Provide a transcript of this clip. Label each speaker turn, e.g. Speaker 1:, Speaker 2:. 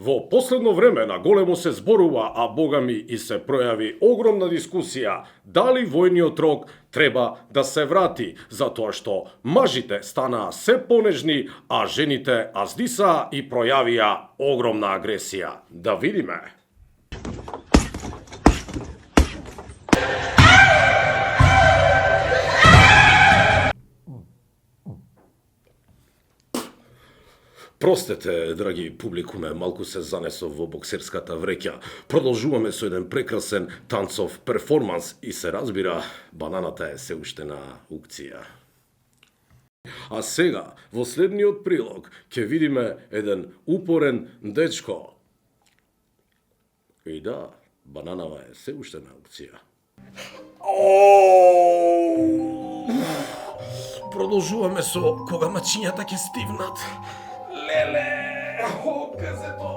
Speaker 1: Во последно време на големо се зборува, а богами и се пројави огромна дискусија дали војниот рок треба да се врати, затоа што мажите станаа се понежни, а жените аздисаа и пројавија огромна агресија. Да видиме. Простете, драги публикуме, малку се занесов во боксерската вреќа. Продолжуваме со еден прекрасен танцов перформанс и се разбира, бананата е се уште на аукција. А сега, во следниот прилог, ќе видиме еден упорен дечко. И да, бананава е се уште на аукција. Продолжуваме со кога мачињата ќе стивнат. Леле, оказето.